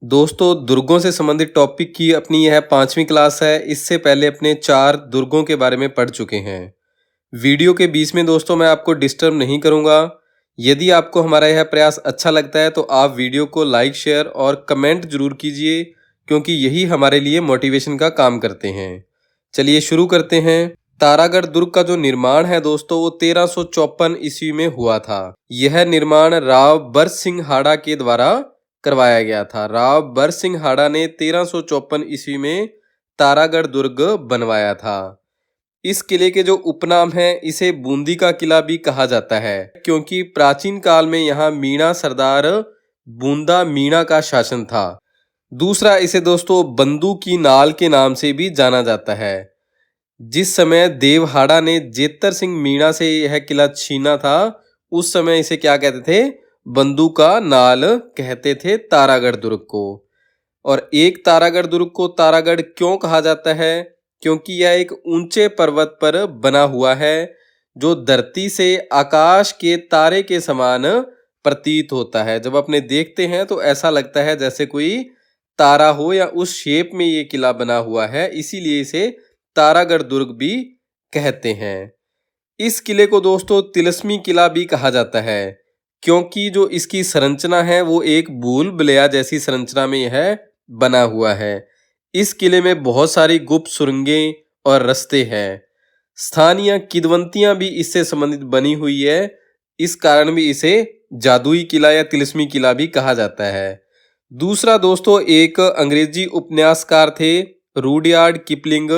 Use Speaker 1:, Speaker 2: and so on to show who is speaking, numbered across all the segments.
Speaker 1: दोस्तों दुर्गों से संबंधित टॉपिक की अपनी यह 5वीं क्लास है। इससे पहले अपने 4 दुर्गों के बारे में पढ़ चुके हैं। वीडियो के बीच में दोस्तों मैं आपको डिस्टर्ब नहीं करूंगा। यदि आपको हमारा यह प्रयास अच्छा लगता है तो आप वीडियो को लाइक, शेयर और कमेंट जरूर कीजिए, क्योंकि यही हमारे लिए मोटिवेशन का काम करते हैं। चलिए शुरू करते हैं। तारागढ़ दुर्ग का जो निर्माण है दोस्तों वो 1354 ईस्वी में हुआ था। यह निर्माण राव बर सिंह हाड़ा के द्वारा करवाया गया था। राव बर सिंह हाड़ा ने 1354 ईस्वी में तारागढ़ दुर्ग बनवाया था। इस किले के जो उपनाम है इसे बूंदी का किला भी कहा जाता है, क्योंकि प्राचीन काल में यहाँ मीणा सरदार बूंदा मीणा का शासन था। दूसरा, इसे दोस्तों बंदू की नाल के नाम से भी जाना जाता है। जिस समय देवहाड़ा ने जेतर सिंह मीणा से यह किला छीना था, उस समय इसे क्या कहते थे? बंदू का नाल कहते थे तारागढ़ दुर्ग को। और एक तारागढ़ दुर्ग को तारागढ़ क्यों कहा जाता है? क्योंकि यह एक ऊंचे पर्वत पर बना हुआ है, जो धरती से आकाश के तारे के समान प्रतीत होता है। जब अपने देखते हैं तो ऐसा लगता है जैसे कोई तारा हो, या उस शेप में ये किला बना हुआ है, इसीलिए इसे तारागढ़ दुर्ग भी कहते हैं। इस किले को दोस्तों तिलस्मी किला भी कहा जाता है, क्योंकि जो इसकी संरचना है वो एक भूल भुलैया जैसी संरचना में यह बना हुआ है। इस किले में बहुत सारी गुप्त सुरंगें और रास्ते हैं। स्थानीय किंवदंतियां भी इससे संबंधित बनी हुई है। इस कारण भी इसे जादुई किला या तिलस्मी किला भी कहा जाता है। दूसरा दोस्तों, एक अंग्रेजी उपन्यासकार थे रूडयार्ड किपलिंग।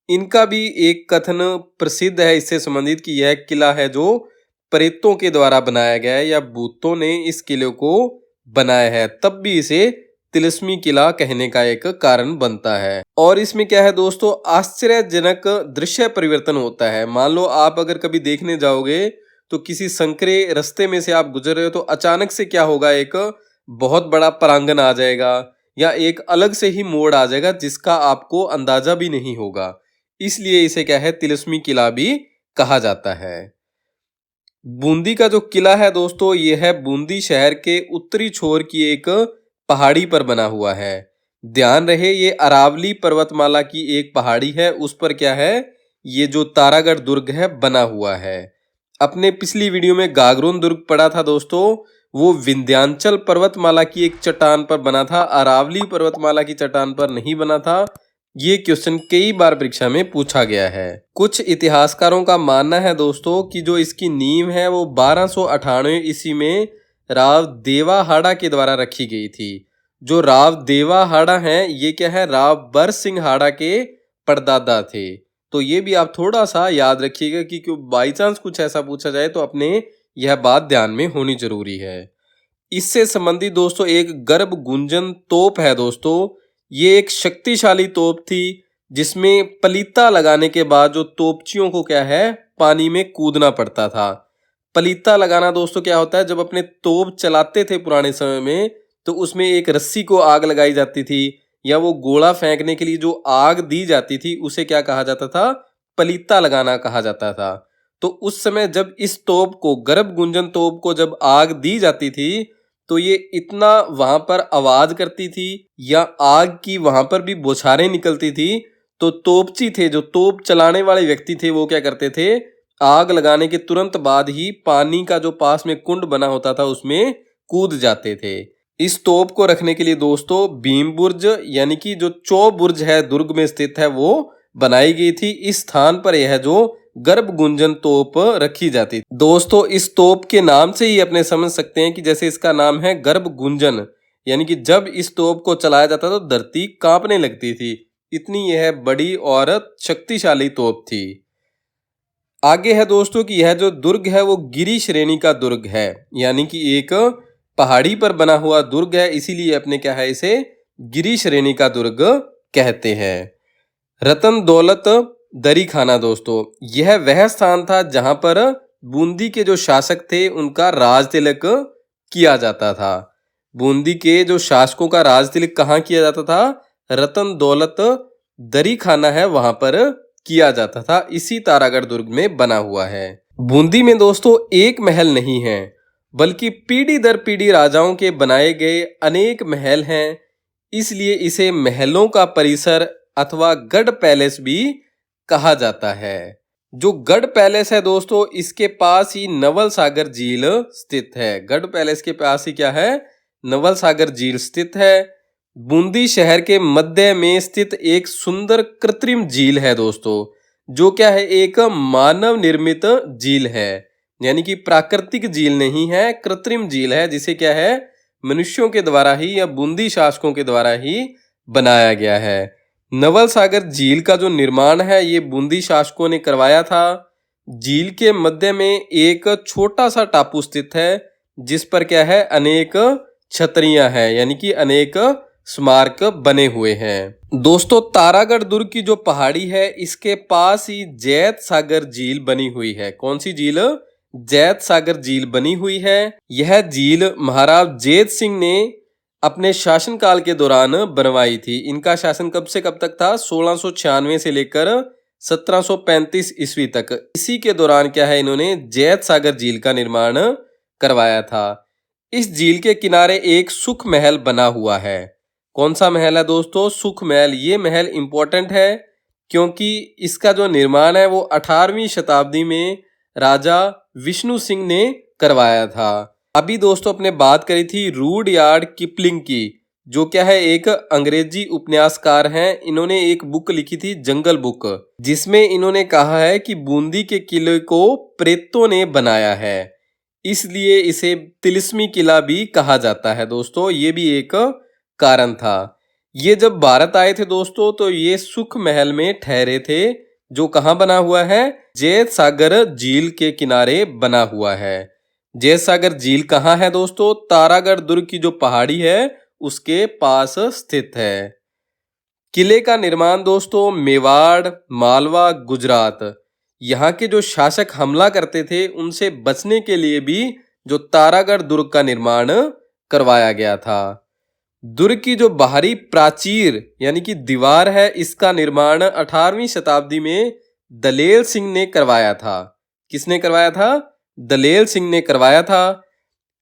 Speaker 1: इनका भी एक कथन प्रसिद्ध है इससे संबंधित कि यह किला है जो प्रेतों के द्वारा बनाया गया है, या भूतों ने इस किले को बनाया है, तब भी इसे तिलस्मी किला कहने का एक कारण बनता है। और इसमें क्या है दोस्तों, आश्चर्यजनक दृश्य परिवर्तन होता है। मान लो आप अगर कभी देखने जाओगे तो किसी संकरे रास्ते में से आप गुजर रहे हो तो अचानक से क्या होगा, एक बहुत बड़ा प्रांगण आ जाएगा, या एक अलग से ही मोड़ आ जाएगा जिसका आपको अंदाजा भी नहीं होगा। इसलिए इसे क्या है, तिलस्मी किला भी कहा जाता है। बूंदी का जो किला है दोस्तों, यह है बूंदी शहर के उत्तरी छोर की एक पहाड़ी पर बना हुआ है। ध्यान रहे ये अरावली पर्वतमाला की एक पहाड़ी है, उस पर क्या है, ये जो तारागढ़ दुर्ग है बना हुआ है। अपने पिछली वीडियो में गागरोन दुर्ग पढ़ा था दोस्तों, वो विंध्याचल पर्वतमाला की एक चट्टान पर बना था, अरावली पर्वतमाला की चट्टान पर नहीं बना था। ये क्वेश्चन कई बार परीक्षा में पूछा गया है। कुछ इतिहासकारों का मानना है दोस्तों कि जो इसकी नींव है वो 1298 ईस्वी में राव देवाहाड़ा के द्वारा रखी गई थी। जो राव देवाहाड़ा हैं ये क्या है, राव बर सिंह हाड़ा के परदादा थे। तो ये भी आप थोड़ा सा याद रखिएगा कि क्यों बाई चांस कुछ ऐसा पूछा जाए तो अपने यह बात ध्यान में होनी जरूरी है। इससे संबंधित दोस्तों एक गर्भ गुंजन तोप है दोस्तों। ये एक शक्तिशाली तोप थी, जिसमें पलीता लगाने के बाद जो तोपचियों को क्या है, पानी में कूदना पड़ता था। पलीता लगाना दोस्तों क्या होता है, जब अपने तोप चलाते थे पुराने समय में तो उसमें एक रस्सी को आग लगाई जाती थी, या वो गोला फेंकने के लिए जो आग दी जाती थी उसे क्या कहा जाता था, पलीता लगाना कहा जाता था। तो उस समय जब इस तोप को, गर्भ गुंजन तोप को जब आग दी जाती थी तो ये इतना वहां पर आवाज करती थी, या आग की वहां पर भी बौछारें निकलती थी। तो तोपची थे, जो तोप चलाने वाले व्यक्ति थे, वो क्या करते थे, आग लगाने के तुरंत बाद ही पानी का जो पास में कुंड बना होता था उसमें कूद जाते थे। इस तोप को रखने के लिए दोस्तों भीम बुर्ज, यानी कि जो चौ बुर्ज है दुर्ग में स्थित है, वो बनाई गई थी। इस स्थान पर यह जो गर्भ गुंजन तोप रखी जाती थी। दोस्तों इस तोप के नाम से ही अपने समझ सकते हैं कि जैसे इसका नाम है गर्भ गुंजन, यानी कि जब इस तोप को चलाया जाता तो धरती कांपने लगती थी, इतनी यह बड़ी और शक्तिशाली तोप थी। आगे है दोस्तों कि यह जो दुर्ग है वो गिरी श्रेणी का दुर्ग है, यानी कि एक पहाड़ी पर बना हुआ दुर्ग है, इसीलिए अपने क्या है, इसे गिरी श्रेणी का दुर्ग कहते हैं। रतन दौलत दरी खाना दोस्तों, यह वह स्थान था जहां पर बूंदी के जो शासक थे उनका राज तिलक किया जाता था। बूंदी के जो शासकों का राज तिलक कहाँ किया जाता था, रतन दौलत दरी खाना है वहां पर किया जाता था। इसी तारागढ़ दुर्ग में बना हुआ है। बूंदी में दोस्तों एक महल नहीं है, बल्कि पीढ़ी दर पीढ़ी राजाओं के बनाए गए अनेक महल हैं। इसलिए इसे महलों का परिसर अथवा गढ़ पैलेस भी कहा जाता है। जो गढ़ पैलेस है दोस्तों, इसके पास ही नवल सागर झील स्थित है। गढ़ पैलेस के पास ही क्या है? नवल सागर झील स्थित है। बूंदी शहर के मध्य में स्थित एक सुंदर कृत्रिम झील है दोस्तों, जो क्या है? एक मानव निर्मित झील है, यानी कि प्राकृतिक झील नहीं है, कृत्रिम झील है, जिसे क्या है? मनुष्यों के द्वारा ही या बूंदी शासकों के द्वारा ही बनाया गया है। नवल सागर झील का जो निर्माण है ये बूंदी शासकों ने करवाया था। झील के मध्य में एक छोटा सा टापू स्थित है, जिस पर क्या है? अनेक छतरियां हैं, यानी कि अनेक स्मारक बने हुए हैं। दोस्तों, तारागढ़ दुर्ग की जो पहाड़ी है इसके पास ही जैत सागर झील बनी हुई है। कौन सी झील? जैत सागर झील बनी हुई है। यह झील महाराज जैत सिंह ने अपने शासनकाल के दौरान बनवाई थी। इनका शासन कब से कब तक था? 1696 से लेकर 1735 ईस्वी तक। इसी के दौरान क्या है? इन्होंने जैत सागर झील का निर्माण करवाया था। इस झील के किनारे एक सुख महल बना हुआ है। कौन सा महल है दोस्तों? सुख महल। ये महल इंपॉर्टेंट है क्योंकि इसका जो निर्माण है वो 18वीं शताब्दी में राजा विष्णु सिंह ने करवाया था। अभी दोस्तों अपने बात करी थी रूडयार्ड किपलिंग की, जो क्या है? एक अंग्रेजी उपन्यासकार हैं। इन्होंने एक बुक लिखी थी जंगल बुक, जिसमें इन्होंने कहा है कि बूंदी के किले को प्रेतों ने बनाया है, इसलिए इसे तिलिस्मी किला भी कहा जाता है दोस्तों। ये भी एक कारण था। ये जब भारत आए थे दोस्तों तो ये सुख महल में ठहरे थे, जो कहाँ बना हुआ है? जैत सागर झील के किनारे बना हुआ है। जैत सागर झील कहाँ है दोस्तों? तारागढ़ दुर्ग की जो पहाड़ी है उसके पास स्थित है। किले का निर्माण दोस्तों मेवाड़, मालवा, गुजरात, यहाँ के जो शासक हमला करते थे उनसे बचने के लिए भी जो तारागढ़ दुर्ग का निर्माण करवाया गया था। दुर्ग की जो बाहरी प्राचीर यानी कि दीवार है, इसका निर्माण 18वीं शताब्दी में दलेल सिंह ने करवाया था। किसने करवाया था? दलेल सिंह ने करवाया था।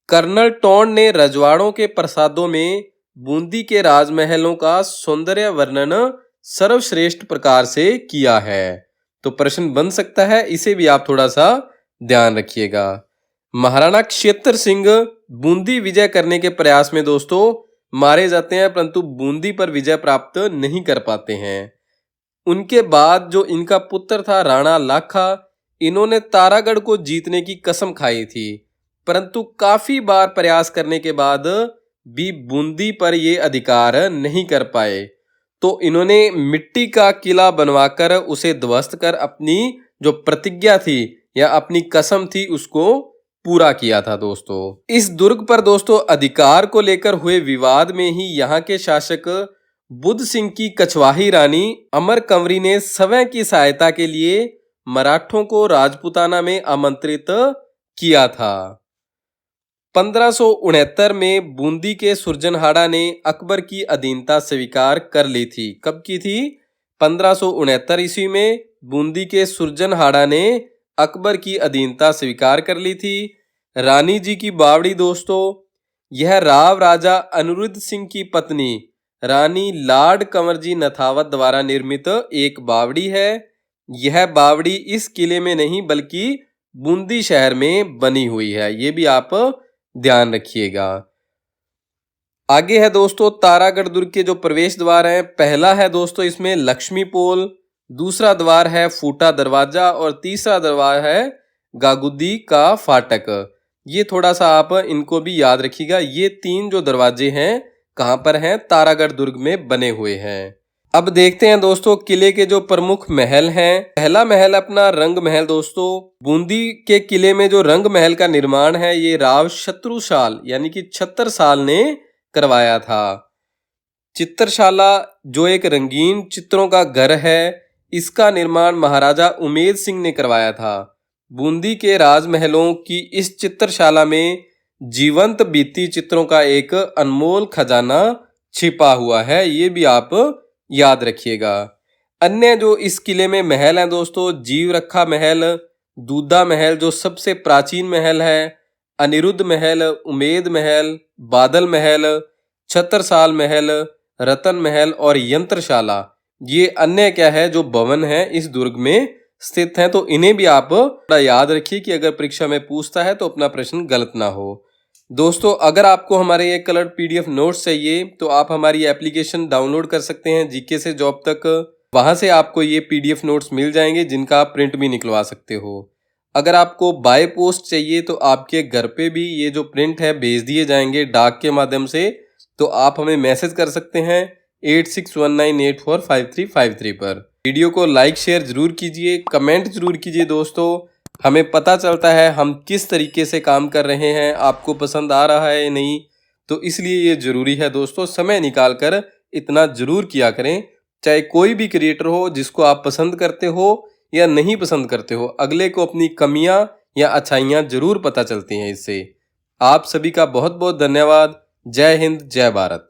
Speaker 1: कर्नल टोंड ने रजवाड़ों के प्रसादों में बूंदी के राजमहलों का सौंदर्य वर्णन सर्वश्रेष्ठ प्रकार से किया है। तो प्रश्न बन सकता है, इसे भी आप थोड़ा सा ध्यान रखिएगा। महाराणा क्षेत्र सिंह बूंदी विजय करने के प्रयास में दोस्तों मारे जाते हैं, परंतु बूंदी पर विजय प्राप्त नहीं कर पाते हैं। उनके बाद जो इनका पुत्र था राणा लाखा, इन्होंने तारागढ़ को जीतने की कसम खाई थी, परंतु काफी बार प्रयास करने के बाद भी बूंदी पर ये अधिकार नहीं कर पाए। तो इन्होंने मिट्टी का किला बनवाकर उसे ध्वस्त कर अपनी जो प्रतिज्ञा थी या अपनी कसम थी उसको पूरा किया था दोस्तों। इस दुर्ग पर दोस्तों अधिकार को लेकर हुए विवाद में ही यहाँ के शासक बुद्ध सिंह की कछवाही रानी अमर कंवरी ने सवै की सहायता के लिए मराठों को राजपुताना में आमंत्रित किया था। 1569 में बूंदी के सुरजनहाड़ा ने अकबर की अधीनता स्वीकार कर ली थी। कब की थी? 1569 ईस्वी में बूंदी के सुरजनहाड़ा ने अकबर की अधीनता स्वीकार कर ली थी। रानी जी की बावड़ी दोस्तों, यह राव राजा अनिरुद्ध सिंह की पत्नी रानी लाड कंवर जी नथावत द्वारा निर्मित एक बावड़ी है। यह बावड़ी इस किले में नहीं बल्कि बूंदी शहर में बनी हुई है, ये भी आप ध्यान रखिएगा। आगे है दोस्तों तारागढ़ दुर्ग के जो प्रवेश द्वार हैं। पहला है दोस्तों इसमें लक्ष्मी पोल, दूसरा द्वार है फूटा दरवाजा और तीसरा द्वार है गागुदी का फाटक। ये थोड़ा सा आप इनको भी याद रखिएगा। ये तीन जो दरवाजे हैं कहाँ पर हैं? तारागढ़ दुर्ग में बने हुए हैं। अब देखते हैं दोस्तों किले के जो प्रमुख महल हैं। पहला महल अपना रंग महल दोस्तों। बूंदी के किले में जो रंग महल का निर्माण है ये राव शत्रुसाल यानी कि छत्रसाल ने करवाया था। चित्रशाला जो एक रंगीन चित्रों का घर है, इसका निर्माण महाराजा उमेद सिंह ने करवाया था। बूंदी के राजमहलों की इस चित्रशाला में जीवंत बीती चित्रों का एक अनमोल खजाना छिपा हुआ है, ये भी आप याद रखिएगा। अन्य जो इस किले में महल हैं दोस्तों, जीव रखा महल, दूधा महल जो सबसे प्राचीन महल है, अनिरुद्ध महल, उमेद महल, बादल महल, छत्रसाल महल, रतन महल और यंत्रशाला, ये अन्य क्या है जो भवन है इस दुर्ग में स्थित हैं, तो इन्हें भी आप थोड़ा याद रखिए कि अगर परीक्षा में पूछता है तो अपना प्रश्न गलत ना हो। दोस्तों, अगर आपको हमारे ये कलर्ड पीडीएफ नोट्स चाहिए तो आप हमारी एप्लीकेशन डाउनलोड कर सकते हैं जीके से जॉब तक। वहां से आपको ये पीडीएफ नोट्स मिल जाएंगे जिनका आप प्रिंट भी निकलवा सकते हो। अगर आपको बाय पोस्ट चाहिए तो आपके घर पे भी ये जो प्रिंट है भेज दिए जाएंगे डाक के माध्यम से, तो आप हमें मैसेज कर सकते हैं 8619845353 पर। वीडियो को लाइक शेयर जरूर कीजिए, कमेंट जरूर कीजिए दोस्तों, हमें पता चलता है हम किस तरीके से काम कर रहे हैं, आपको पसंद आ रहा है या नहीं। तो इसलिए ये जरूरी है दोस्तों, समय निकाल कर इतना जरूर किया करें। चाहे कोई भी क्रिएटर हो जिसको आप पसंद करते हो या नहीं पसंद करते हो, अगले को अपनी कमियां या अच्छाइयां जरूर पता चलती हैं इससे। आप सभी का बहुत बहुत धन्यवाद। जय हिंद, जय भारत।